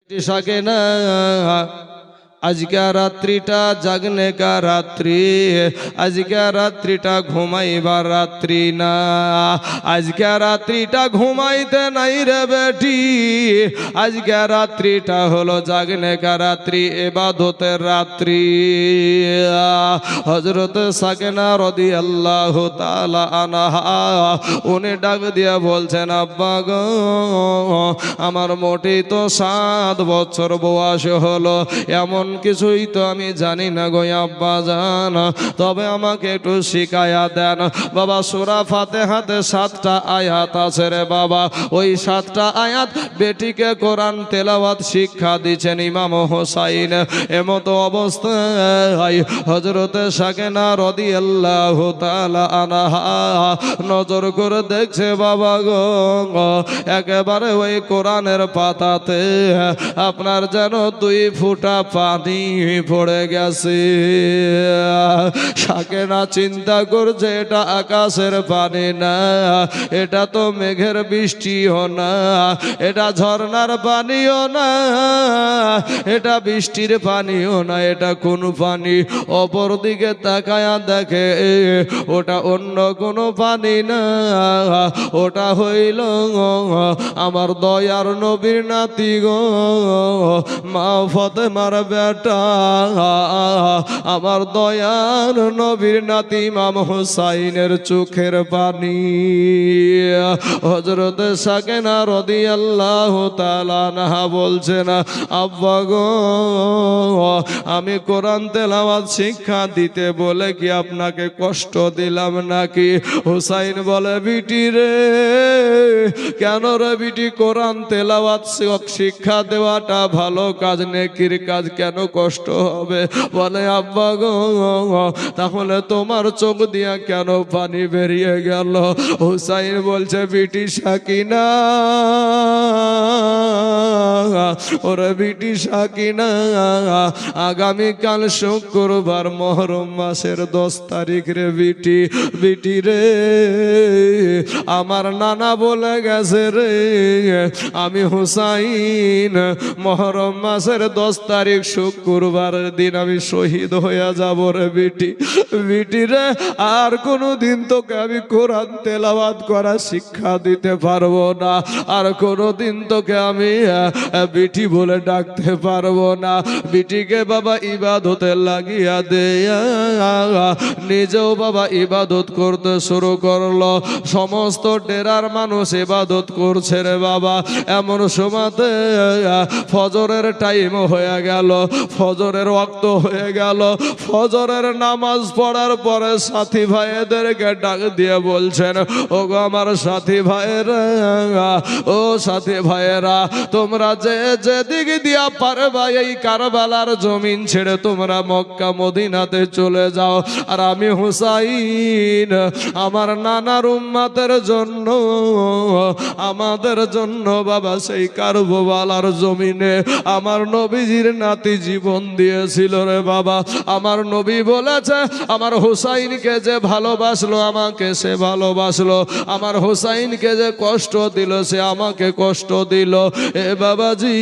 सके ना आज क्या रात्रिटा जागने का रात्रि आज क्या रात्रिटा घुमाइबार रात्रि ना आज क्या रात्रिटा घुमाइते नहीं रे बेटी आज क्या रात्रिटा हलो जागने का रात्रि इबादतेर रात्रि। हजरत साकिना रादियाल्लाहु ताआला आनहा उन्हें डाक दिया बोलছেন আব্বা গো আমার মোটেই তো 7 বছর বয়স হলো এমন কিছুই তো আমি জানি না গো আব্বা জান তবে আমাকে একটু শিখায়া দেন বাবা। সূরা ফাতিহাতে 7টা আয়াত আছে রে বাবা ওই 7টা আয়াত বেটিকে কোরআন তেলাওয়াত শিক্ষা দিয়েছেন ইমাম হোসাইন। এমতো অবস্থায় হযরত সাকিনা রাদিয়াল্লাহু তাআলা আনহা নজর করে দেখছে বাবা গো একেবারে ওই কোরআনের পাতাতে আপনার যেন 2 ফোঁটা পানি পড়ে গেছে। সাকিনা চিন্তা করছে এটা আকাশের পানি না এটা তো মেঘের বৃষ্টিও না এটা ঝর্ণার পানিও না এটা বৃষ্টির পানিও না এটা কোন পানি। অপর দিকে তাকায়া দেখে ওটা অন্য কোনো পানি না ওটা হইল আমার দয়ার নবীর নাতি গো মা ফাতেমার বেটা আমার দয়ার নবীর নাতি ইমাম হুসাইনের চোখের পানি। হযরত সাকিনা রাদিয়াল্লাহু তাআলা আনহা বলছেন আব্বা গো আমি কোরআন তেলাওয়াত শিক্ষা দিতে বলে কি আপনাকে কষ্ট দিলাম নাকি? হুসাইন বলে বিটি রে কেন রে বিটি কোরআন তেলাওয়াত শিক্ষা দেওয়াটা ভালো কাজ নেকির কাজ কেন কষ্ট হবে? বলে আব্বা গো তাহলে তোমার চোখ দিয়া কেন পানি বেরিয়ে গেল? হুসাইন বলছে বিটি সাকিনা ওরে বিটি সাকিনা আগামীকাল শুক্রবার মুহররম মাসের 10 তারিখ রে বিটি বিটি রে আমার নানা বলে গেছে রে আমি হুসাইন মুহররম মাসের 10 তারিখ শুক্রবারের দিন আমি শহীদ হয়ে যাব রে বিটি বিটি রে আর কোনো দিন তোকে আমি কোরআন তেলাওয়াত করা শিক্ষা দিতে পারবো না আর কোনো দিন তোকে আমি বিটি বলে ডাকতে পারবো না। বিটিকে বাবা ইবাদতে লাগিয়া দেয়া নিজেও বাবা ইবাদত করতে শুরু করলো। সমস্ত ডেরার মানুষ ইবাদত করছে রে বাবা। এমন সময়তে ফজরের টাইম হয়ে গেল ফজরের ওয়াক্ত হয়ে গেল। ফজরের নামাজ পড়ার পরে সাথী ভাইদেরকে ডাক দিয়ে বলছেন ও গো আমার সাথী ভাইরা ও সাথী ভাইরা তোমরা যে যেদিক দিয়া পারবা এই কারবালার জমিন ছেড়ে তোমরা মক্কা মদিনাতে চলে যাও আর আমি হুসাইন আমার নানার উম্মতের জন্য আমাদের জন্য বাবা সেই কারবালার জমিনে আমার নবীজির নাতি জীবন দিয়েছিল রে বাবা। আমার নবী বলেছে আমার হুসাইনকে যে ভালোবাসলো আমাকে সে ভালোবাসলো আমার হুসাইনকে যে কষ্ট দিল সে আমাকে কষ্ট দিল। এ বাবাজি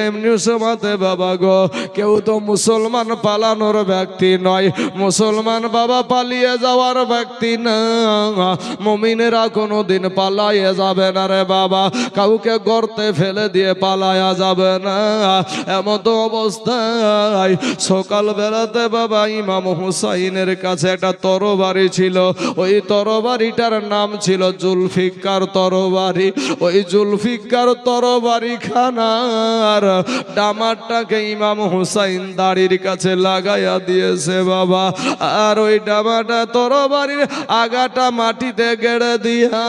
এমনি সময়তে বাবা গো কেউ তো মুসলমান পালানোর ব্যক্তি নয় মুসলমান বাবা পালিয়ে যাওয়ার ব্যক্তি না। মুমিনেরা কোনোদিন পালাইয়ে যাবে না রে বাবা কাউকে গর্তে ফেলে দিয়ে পালায়া যাবে না। এমত অবস্থায় সকাল বেলাতে বাবা ইমাম হুসাইনের কাছে একটা তরবারি ছিল ওই তরবারিটার নাম ছিল জুলফিকার তরবারি। ওই জুলফিকার তরবারি খানার ডামারটাকে ইমাম হুসাইন দাড়ির কাছে লাগাইয়া দিয়েছে বাবা আর ওই ডামাটা তরবারির আগাটা মাটিতে গেড়ে দিয়া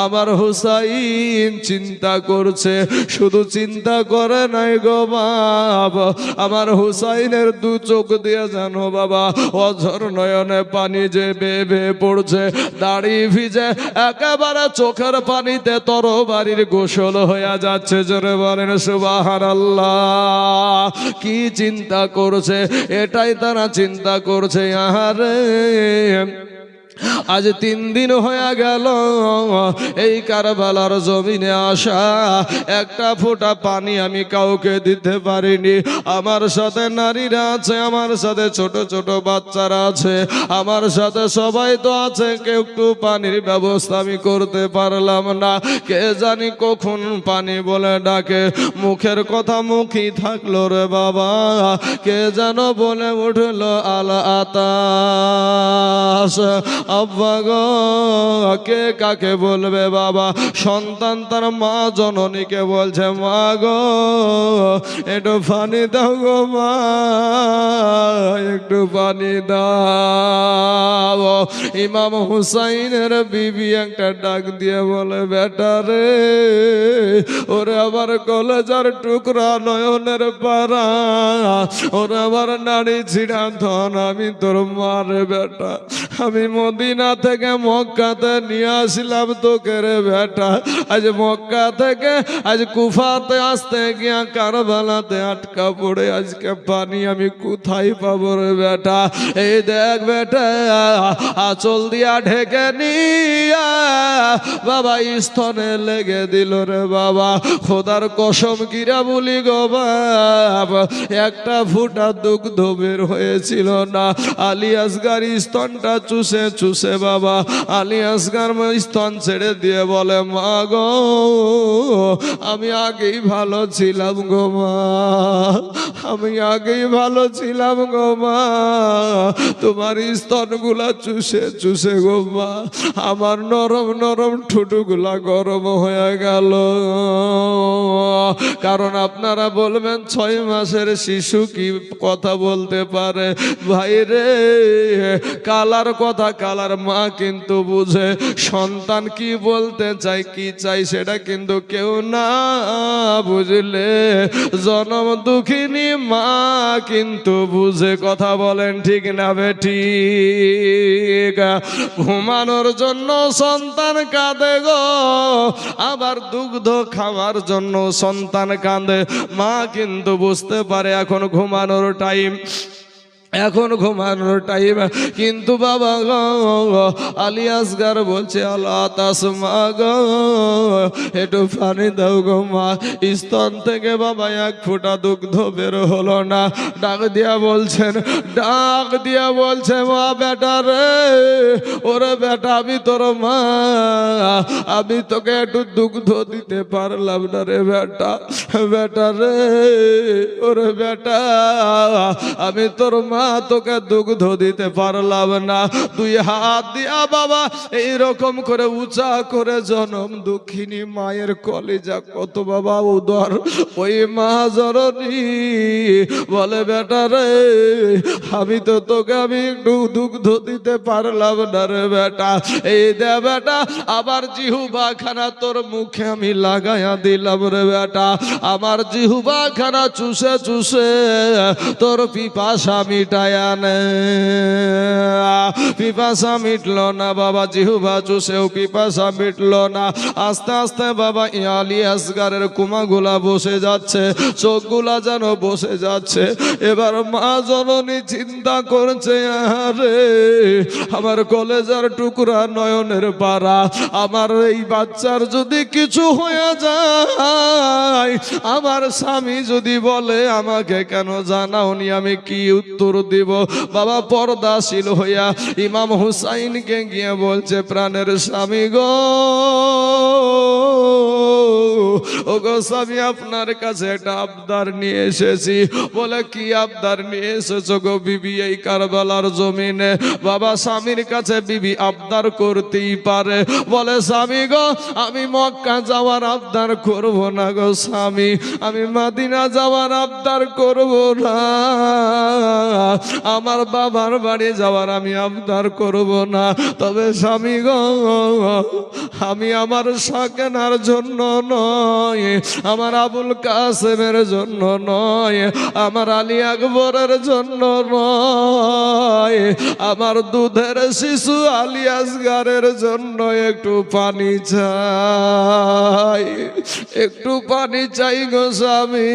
আমার হুসাইন চিন্তা করছে শুধু চিন্তা করে নাই গো বাপ আমার হুসাইনের 2 চোখ দিয়ে জানো বাবা অঝর নয়নে পানি যে বেয়ে বেয়ে পড়ছে দাড়ি ভিজে একেবারে চোখের পানিতে তরবারির গোসল হয়ে যাচ্ছে। জোরে বলেন সুবহানাল্লাহ। কি চিন্তা করছে এটাই তারা চিন্তা করছে আহারে আজ 3 দিন হয়ে গেল এই কারবালার জমিনে আসা, একটা ফোঁটা পানি আমি কাউকে দিতে পারিনি। আমার সাথে নারীরা আছে, আমার সাথে ছোট ছোট বাচ্চারা আছে, আমার সাথে সবাই তো আছে, কেউ একটু পানির ব্যবস্থা আমি করতে পারলাম না। কে জানি কখন পানি বলে ডাকে, মুখের কথা মুখই থাকলো রে বাবা, কে যেন বলে উঠলো আল আতাস। আব্বা গো, কে কাকে বলবে বাবা? সন্তান তার মা জননীকে বলছে, মা গো একটু পানি দাও গো মা, একটু পানি দাও। ইমাম হুসাইনের বিবি একটা ডাক দিয়ে বলে, বেটা রে, ওরে আবার কলেজার টুকরা নয়নের পারা, ওরে আবার নারী ছিড়া ধন, আমি তোর মারে বেটা, আমি মদিনা থেকে মক্কাতে নিয়ে আসলাম তোকে রে বেটা। আজ মক্কা থেকে আজ কুফাতে আসতে গিয়া কারবালাতে আটকা পড়ে আজকে পানি আমি কোথায় পাবো রে বেটা? এই দেখ বেটা, আঁচল দিয়া ঢেকে নিয়া বাবা স্তনে লেগে দিল রে বাবা। খোদার কসম কিরা বলি গো বাপ, একটা ফুটা দুগ্ধ বের হয়েছিল না। আলী আসগার স্তনটা চুষে চুষে বাবা আলী আসগার স্তন ছেড়ে দিয়ে বলে, মা গো আমি আগেই ভালো ছিলাম গো মা, আমি আগেই ভালো ছিলাম গো মা, তোমার স্তনগুলা চুষে চুষে গো মা আমার নরম নরম ঠুটুগুলা গরম হয়ে গেল। কারণ আপনারা বলবেন 6 মাসের শিশু কি কথা বলতে পারে? ভাই রে, কালার কথা কালার মা কিন্তু বুঝে, সন্তান কি বলতে চাই কি চাই সেটা কিন্তু কেউ না বুঝলে জনম দুঃখিনী মা কিন্তু বুঝে। কথা বলেন ঠিক না বেঠিক? ঘুমানোর জন্য সন্তান কাঁদে গো, আবার দুগ্ধ খাওয়ার জন্য সন্তান কাঁদে। মা কিন্তু বুঝতে পারে এখন ঘুমানোর টাইম, এখন ঘুমানোর টাইম, কিন্তু বাবা গো আলী আসগার বলছে, আল্লাহ তাসমা গো একটু পানি দাও গো মা। স্তন থেকে বাবা 1 ফোঁটা দুগ্ধ বের হলো না। ডাক দিয়া বলছেন, ডাক দিয়া বলছে, মা বেটা রে, ওরে বেটা আমি তোর মা, আমি তোকে একটু দুগ্ধ দিতে পারলাম না রে বেটা, বেটা রে, ওরে বেটা আমি তোর মা, তোকে দুগ্ধ দিতে পারলাম না। 2 হাত দিয়া বাবা এইরকম করে উঁচা করে জনম দুঃখিনী মায়ের কলিজা কত বাবা উদর, ওই মা জননী বলে, বেটা রে আমি তো তোকে আমি একটু দুগ্ধ দিতে পারলাম না রে বেটা। এই দে বেটা, আবার জিহুবা খানা তোর মুখে আমি লাগাইয়া দিলাম রে বেটা, আমার জিহুবা খানা চুষে চুষে তোর পিপাসা মিটায়া নে। পিপাসা মিটলো না বাবা, জিহুবা চুষেও পিপাসা মিটলো না। আস্তে আস্তে বাবা আলী আসগারের কুমাগুলা বসে যাচ্ছে, চোখগুলা যেন বসে যাচ্ছে। এবার মা জননী চিন্তা করছে, আরে আমার কলেজার টুকরা নয়নের পারা, আমার এই বাচ্চার যদি কিছু হয়ে যায়, আমার স্বামী যদি বলে আমাকে কেন জানাওনি, আমি কি উত্তর দিব? বাবা পর্দাশীল হইয়া ইমাম হুসাইনকে গিয়ে বলছে, প্রাণের স্বামী গো, ও গো স্বামী, আপনার কাছে একটা আবদার নিয়ে এসেছি। বলে, কি আবদার নিয়ে এসেছো গো বিবি এই কারবালার জমিনে? বাবা স্বামীর কাছে বিবি আবদার করতেই পারে। বলে, স্বামী গো আমি মক্কা যাওয়ার আবদার করব না গো স্বামী, আমি মদিনা যাওয়ার আবদার করব না, আমার বাবার বাড়ি যাওয়ার আমি আবদার করব না। তবে স্বামী গো আমি আমার সাকেনার জন্য নয়, আমার আবুল কাসেমের জন্য নয়, আমার আলী আকবরের জন্য নয়, আমার দুধের শিশু আলী আসগারের জন্য একটু পানি চাই, একটু পানি চাই গো স্বামী।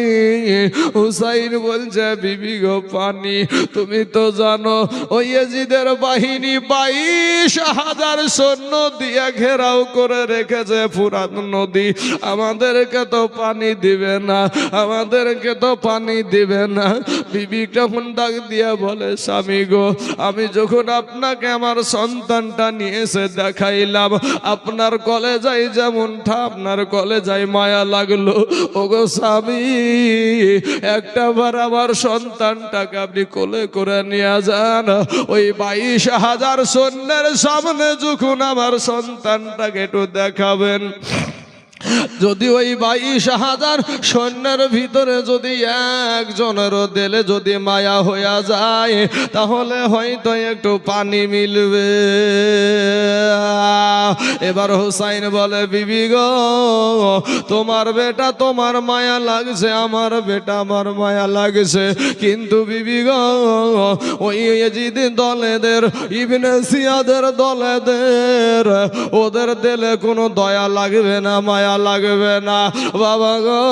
হুসাইন বলছে বিবি গো পানি, তুমি তো জানো ওই ইয়াজিদের বাহিনী 22,000 সৈন্য দিয়ে ঘেরাও করে রেখেছে ফুরাত নদী, আমাদেরকে তো পানি দিবে না, আমাদেরকে তো পানি দিবে না। বিবি তখন ডাক দিয়ে বলে স্বামী গো, আমি যখন আপনাকে আমার সন্তানটা নিয়ে এসে দেখাইলাম, আপনার কলেজায় যেমনটা আপনার কলেজায় মায়া লাগলো, ওগো স্বামী একটা বার আমার সন্তানটাকে আপনি কোলে করে নিয়ে যান। ওই 22,000 সৈন্যের সামনে যখন আমার সন্তানটাকে একটু দেখাবেন, যদি ওই 22,000 সৈন্যের ভিতরে যদি একজনেরও দিলে যদি মায়া হইয়া যায়, তাহলে হয়তো একটু পানি মিলবে। এবার হুসাইন বলে বিবি গো, তোমার বেটা তোমার মায়া লাগছে, আমার বেটা আমার মায়া লাগছে, কিন্তু বিবি গো ওই ইয়াজিদ দলেদের, ইবনে সিয়াদের দলেদের, ওদের দিলে কোনো দয়া লাগবে না, মায়া লাগবে না বাবা গো।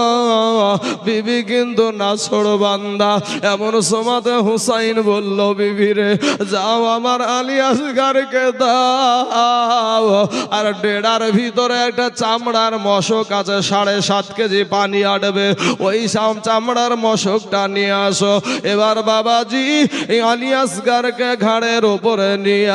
বিবি কিন্তু নাছোড় বান্দা। এমন সময়তে হুসাইন বলল বিবি রে, যাও আমার আলী আসগারকে দাও, আর ডেড়ার ভিতরে একটা চামড়ার মশক আছে, 7.5 কেজি পানি আটবে, ওই চামড়ার মশকটা নিয়ে আসো। এবার বাবাজি আলী আসগারকে ঘাড়ের উপরে নিয়ে,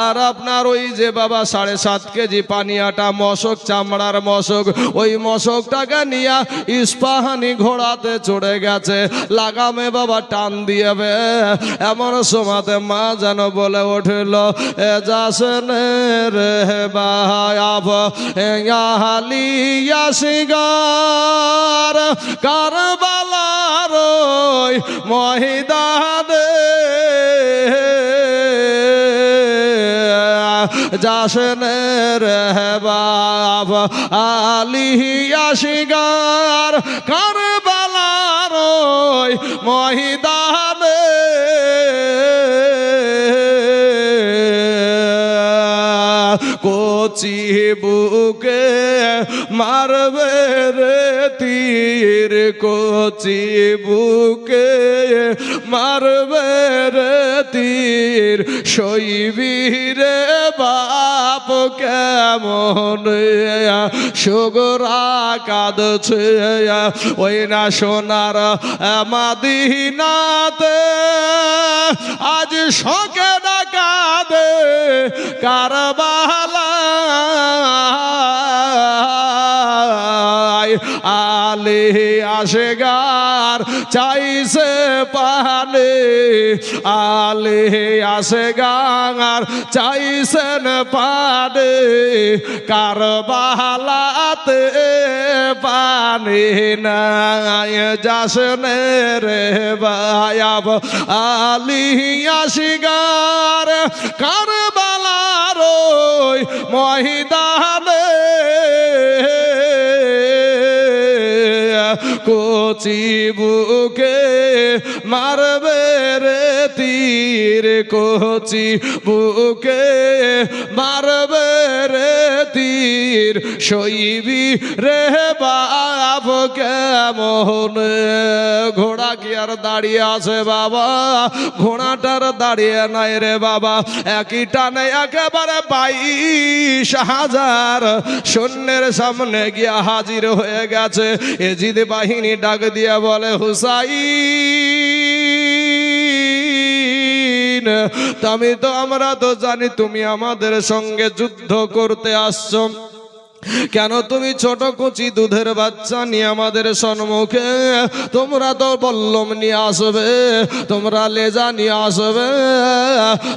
আর আপনার ওই যে বাবা 7.5 কেজি পানি আটা মশক, চামড়ার মশক, ওই মশকটাকে নিয়ে ইস্পাহানি ঘোড়াতে চড়ে গেছে, লাগামে বাবা টান দিয়েবে। এমন সময়তে মা যেন বলে উঠল, এ যাসেন রে বাপ আলী আসগার কারবালার ওই ময়দানে, যাসেন রে বাপ আলী আসগার কারবালার ওই ময়দানে, কচি বুকে মারবে রে তীর, কচি বুকে মারবে রে তীর, সইবি রে বাপ কেমন সুগরা কাঁদছে ওই না সোনার মাদিনাতে, আজ শোকে না কাঁদে কারবালা, আলী আসগার চাইছে পানি, আলী আসগার চাইছেন পানি, কারবালাতে পানি নাই, যাসেন রে বাপ আলী আসগার কারবালার ওই ময়দানে, কচি বুকে মারবে রে তীর, কচি বুকে মারবে রে তীর, সইবি রে বাপ কেমন। ঘোড়া কি আর দাঁড়িয়ে আছে বাবা? ঘোড়াটার দাঁড়িয়ে নাই রে বাবা। একই টানে একেবারে 22,000 সৈন্যের সামনে গিয়া হাজির হয়ে গেছে। ইয়াজিদ বাহিনী ডাক দিয়া বলে, হুসাইন, আমরা তো জানি তুমি আমাদের সঙ্গে যুদ্ধ করতে আসছো, কেন তুমি ছোট কচি দুধের বাচ্চা নিয়ে আমাদের সম্মুখে? তোমরা তো বল্লম নিয়ে আসবে, তোমরা লেজা নিয়ে আসবে,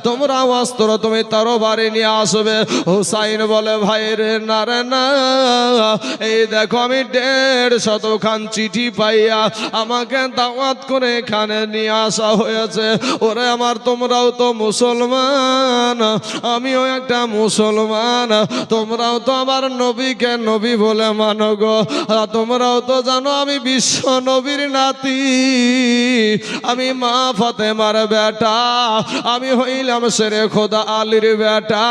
তোমরা অস্ত্র তুমি তরবারি নিয়ে আসবে। হুসাইন বলে, ভাই রে না রে না, এই দেখো আমি 150 খান চিঠি পাইয়া আমাকে দাওয়াত করে এখানে নিয়ে আসা হয়েছে। ওরে আমার, তোমরাও তো মুসলমান, আমিও একটা মুসলমান, তোমরাও তো আমার নবী নবীকে নবী বলে মানো গো। তোমরাও তো জানো আমি বিশ্ব নবীর নাতি, আমি মা ফাতেমার বেটা, আমি হইলাম শেরে খোদা আলীর বেটা।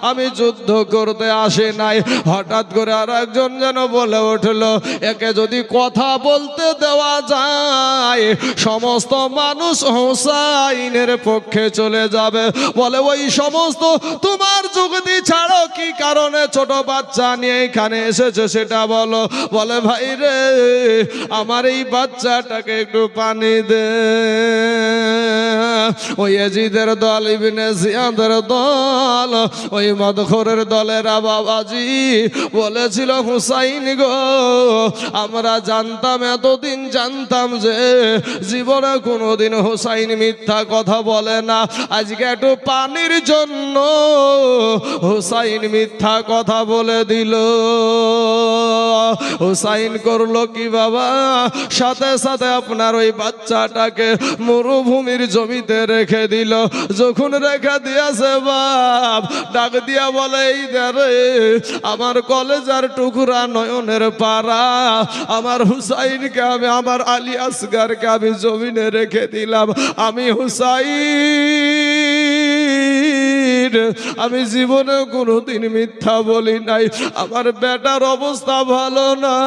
আমি যুদ্ধ করতে আসি নাই। হঠাৎ করে আর একজন যেন বলে উঠলো, একে যদি কথা বলতে দেওয়া যায় সমস্ত মানুষ হোসাইনের পক্ষে চলে যাবে। বলে ওই সমস্ত তোমার যুক্তি ছাড়ো, কি কারণে ছোট বাচ্চা নিয়ে এখানে এসেছে সেটা বলো। বলে ভাই রে, আমার এই বাচ্চাটাকে একটু পানি দে। ওই ইয়াজিদের দল, ইবনে জিয়াদের দল, ওই মদখরের দলেরা বাবাজি বলেছিল, হুসাইন গো আমরা জানতাম, এতদিন জানতাম যে জীবনে কোনোদিন হুসাইন মিথ্যা কথা বলে না। আজকে একটু পানির জন্য হুসাইন মিথ্যা কথা বলে দিল। হুসাইন করলো কি বাবা, সাথে সাথে আপনার ওই বাচ্চাটাকে মরুভূমির জমিতে রেখে দিল। যখন রেখে দিয়েছে বাপ ডাক দিয়া বলে, এই রে আমার কলেজার টুকরা নয়নের পারা, আমার হুসাইনকে আমি, আমার আলী আসগারকে আমি জমিনে রেখে দিলাম। আমি হুসাইন, আমি জীবনে কোনোদিন মিথ্যা বলি নাই। আমার বেটার অবস্থা ভালো না,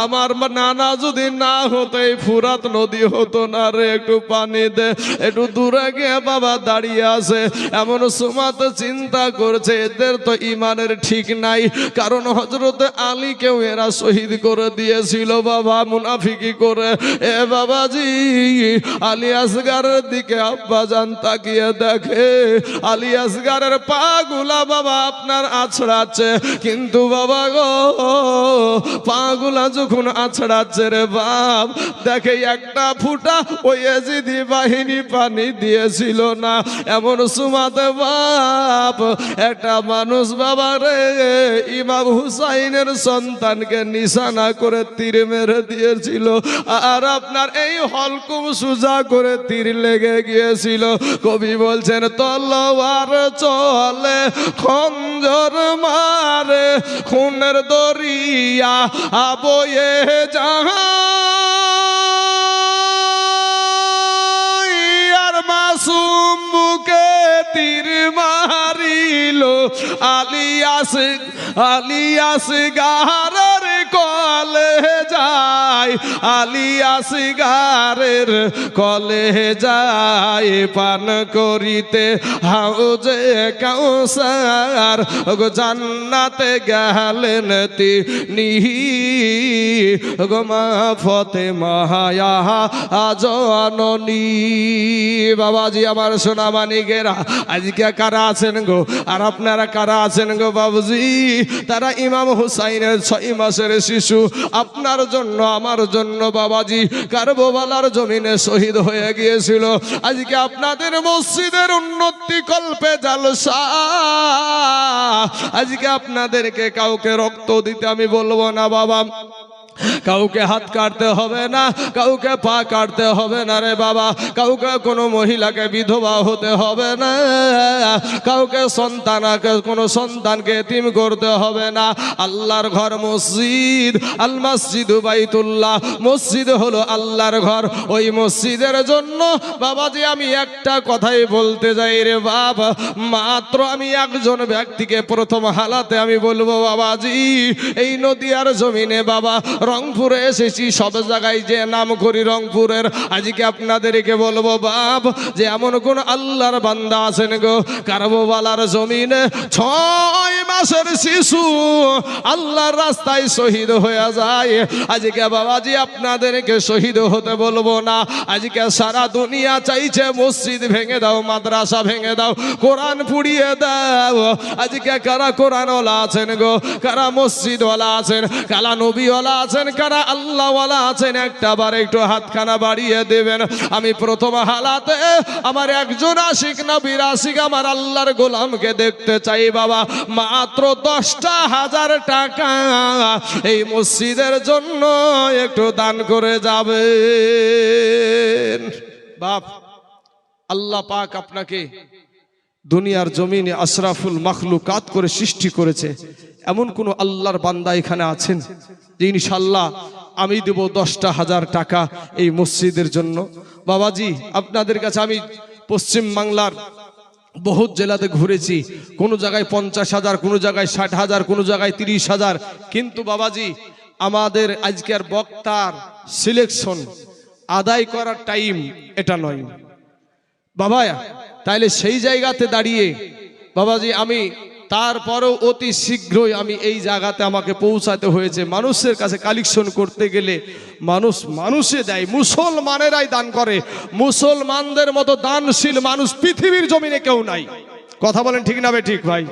আমার নানা যদি না হতো এই ফুরাত নদী হতো না রে। একটু পানি দে। একটু দূরে গিয়ে বাবা দাঁড়িয়ে আছে, এমন সময় চিন্তা করছে এদের তো ইমানের ঠিক নাই, কারণ হযরতে আলীকেও এরা শহীদ করে দিয়েছিল বাবা মুনাফিকি করে। এ বাবাজি আলী আসগারের দিকে আব্বাজান তাকিয়ে দেখে, আলী আসগারের পা গুলা বাবা আপনার আছড়াচ্ছে, কিন্তু বাবা গো পা গুলা যখন আছড়াচ্ছে রে বাপ, দেখে একটা ফুটা ওই ইয়াজিদি বাহিনী পানি দিয়েছিল না। এমন সুমাতে বাপ একটা মানুষ বাবা রে ইমাম হুসাইনের সন্তানকে নিশানা করে তীর মেরে দিয়েছিল, আর আপনার এই হলকুম সুজা করে তীর লেগে গিয়েছিল। কবি বলছেন, তলোয়ার চলে খঞ্জর মারে, খুনের দরিয়া বয়ে যায়, আর মাসুম বুকে তীর মারিল আলী আসগারের কলে যায়, আলী আসগারের কলে যায়, পান করিতে হাউজে কাউসার, গো জান্নাতে গেলেন তিনি, গো মা ফাতেমা জননী। বাবাজি আমার সোনা মানিকেরা, আজকে কারা আছেন গো, আর আপনারা কারা আছেন গো বাবুজি, তারা ইমাম হুসাইনের 6 মাসের শিশু আপনার জন্য আমার জন্য বাবাজি কারবালার জমিনে শহীদ হয়ে গিয়েছিল। আজকে আপনাদের মসজিদের উন্নতি কল্পে জালসা, আজকে আপনাদেরকে কাউকে রক্ত দিতে আমি বলবো না বাবা, কাউকে হাত কাটতে হবে না, কাউকে পা কাটতে হবে না রে বাবা, কাউকে কোনো মহিলাকে বিধবা হতে হবে না, কাউকে কোনো সন্তানকে এতিম করতে হবে না। আল্লাহর ঘর মসজিদ, আল মসজিদু বাইতুল্লাহ, মসজিদ হলো আল্লাহর ঘর। ওই মসজিদের জন্য বাবাজি আমি একটা কথাই বলতে যাই রে বাবা, মাত্র আমি একজন ব্যক্তিকে প্রথম হালাতে আমি বলবো বাবাজি, এই নদিয়ার জমিনে বাবা রংপুরে এসেছি, সব জায়গায় যে নাম করি রংপুরের, আজকে আপনাদেরকে বলবো বাপ যে এমন কোন আল্লাহর বান্দা আছেন গো কারবালার জমিনে 6 মাসের শিশু আল্লাহর রাস্তায় শহীদ হয়ে যায়। আজকে বাবাজি আপনাদেরকে শহীদ হতে বলবো না, আজকে সারা দুনিয়া চাইছে মসজিদ ভেঙে দাও, মাদ্রাসা ভেঙে দাও, কোরআন পুড়িয়ে দাও। আজকে কারা কোরআনওয়ালা আছেন গো, কারা মসজিদওয়ালা আছেন, কারা নবীওয়ালা আছেন, কারা আল্লাহওয়ালা আছেন, একটা বার একটু হাতখানা বাড়িয়ে দেবেন। আমি প্রথম হালাতে আমার একজন আশিক নবীর আশিক আমার আল্লাহর গোলামকে দেখতে চাই বাবা, মাত্র 10,000 টাকা এই মসজিদের জন্য একটু দান করে যাবেন। বাপ আল্লাহ পাক আপনাকে দুনিয়ার জমিনে আশরাফুল মাখলুকাত করে সৃষ্টি করেছে, এমন কোন আল্লাহর বান্দা এখানে আছেন যে ইনশাআল্লাহ আমি দেব 10,000 টাকা এই মসজিদের জন্য? বাবাজি, আপনাদের কাছে আমি পশ্চিম বাংলার বহুত জেলাতে ঘুরেছি, কোনো জায়গায় 50,000, কোনো জায়গায় 60,000, কোনো জায়গায় 30,000, কিন্তু বাবাজি আমাদের আজকের বক্তার সিলেকশন আদায় করার টাইম এটা নয় বাবা। তাইলে সেই জায়গাতে দাঁড়িয়ে বাবাজি আমি তারপরেও অতি শীঘ্রই আমি এই জায়গাতে আমাকে পৌঁছাতে হয়েছে। মানুষের কাছে কালেকশন করতে গেলে মানুষে দেয়, মুসলমানেরাই দান করে। মুসলমানদের মতো দানশীল মানুষ পৃথিবীর জমিনে কেউ নাই। কথা বলেন ঠিক না বে ঠিক ভাই?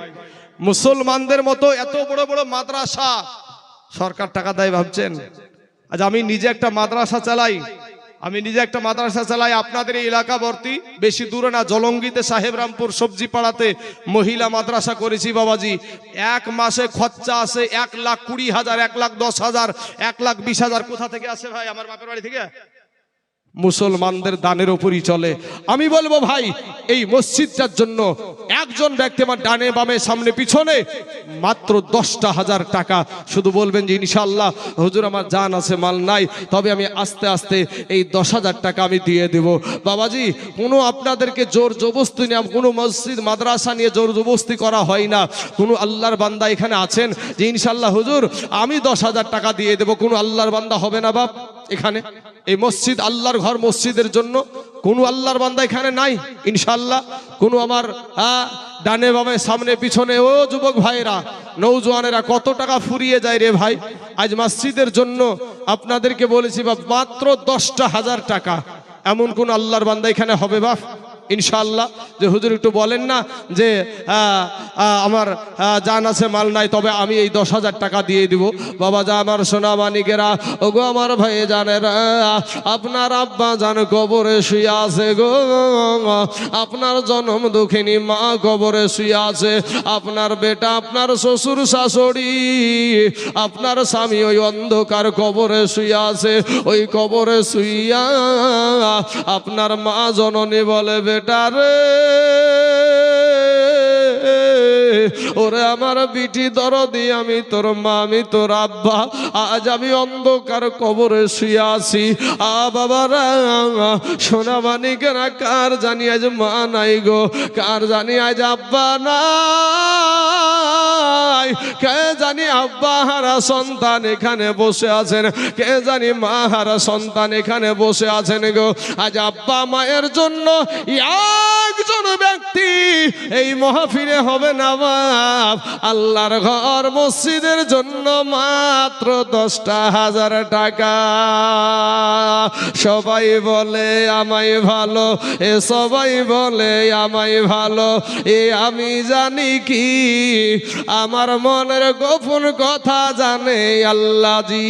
মুসলমানদের মতো এত বড় বড় মাদ্রাসা সরকার টাকা দেয় ভাবছেন? আজ আমি নিজে একটা মাদ্রাসা চালাই, আপনাদের এই এলাকাবর্তী, বেশি দূরে না, জলঙ্গিতে সাহেবরামপুর সবজি পাড়াতে মহিলা মাদ্রাসা করেছি বাবাজি। এক মাসে খরচা আসে 1,20,000, 1,10,000, 1,20,000। কোথা থেকে আসে ভাই? আমার বাপের বাড়ি থেকে। মুসলমানদের দানের উপরই চলে। আমি বলবো ভাই, এই মসজিদটার জন্য একজন ব্যক্তি আমার ডানে বামে সামনে পিছনে মাত্র 10,000 টাকা, শুধু বলবেন যে ইনশাআল্লাহ হুজুর আমার জান আছে মাল নাই, তবে আমি আস্তে আস্তে এই 10,000 টাকা আমি দিয়ে দেব। বাবাজি কোনো আপনাদেরকে জোর জবরদস্তি নিয়ে, কোনো মসজিদ মাদ্রাসা নিয়ে জোর জবরদস্তি করা হয় না। কোনো আল্লাহর বান্দা এখানে আছেন যে ইনশাআল্লাহ হুজুর আমি 10,000 টাকা দিয়ে দেব, কোনো আল্লাহর বান্দা হবে না বাপ এখানে? এই মসজিদ আল্লাহর ঘর, মসজিদের জন্য কোনো আল্লাহর বান্দা এখানে নাই ইনশাআল্লাহ। কোনো আমার ডানে বামে সামনে পিছনে ও যুবক ভাইরা, নৌজওয়ানেরা কত টাকা ফুরিয়ে যায় রে ভাই আজ মসজিদের জন্য। আপনাদেরকে বলেছি বাপ মাত্র 10,000 টাকা, এমন কোন আল্লাহর বান্দা এখানে হবে বাপ ইনশাআল্লাহ? যে হুজুর একটু বলেন না যে আমার জান আছে মাল নাই, তবে আমি এই 10,000 টাকা দিয়ে দিব। বাবা যা আমার সোনা মানিকেরা, ওগো আমার ভাই জানেরা, আপনার আব্বা জান কবরে শুয়ে আছে গো, আপনার জন্ম দুঃখিনী মা কবরে শুয়ে আছে, আপনার বেটা, আপনার শ্বশুর শাশুড়ি, আপনার স্বামী ওই অন্ধকার কবরে শুয়ে আছে। ওই কবরে শুইয়া আপনার মা জননী বলে, বেটারে ওরে আমার বিটি দরদি, আমি তোর মা, আমি তোর আব্বা, আজ আমি অন্ধকার কবরে শুয়ে আছি। বাবারা সোনা মানিকেরা, কার জানি আজ মা নাই গো, কার জানি আজ আব্বা নাই, কে জানি আব্বা হারা সন্তান এখানে বসে আছেন, কে জানি মা হারা সন্তান এখানে বসে আছেন গো। আজ আব্বা মায়ের জন্য একজন ব্যক্তি এই মাহফিলে হবে না বাপ, আল্লাহর ঘর মসজিদের জন্য মাত্র 10,000 টাকা। সবাই বলে আমায় ভালো, সবাই বলে আমায় ভালো, আমি জানি কি আমার মনের গোপন কথা জানে আল্লাহ জি।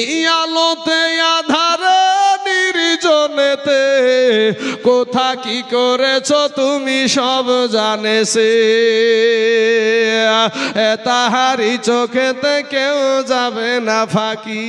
এই আলোতে আধারে নির্জনেতে কোথা কি করেছো তুমি সব জানেছে, তাহারি চোখেতে কেউ যাবে না ফাঁকি।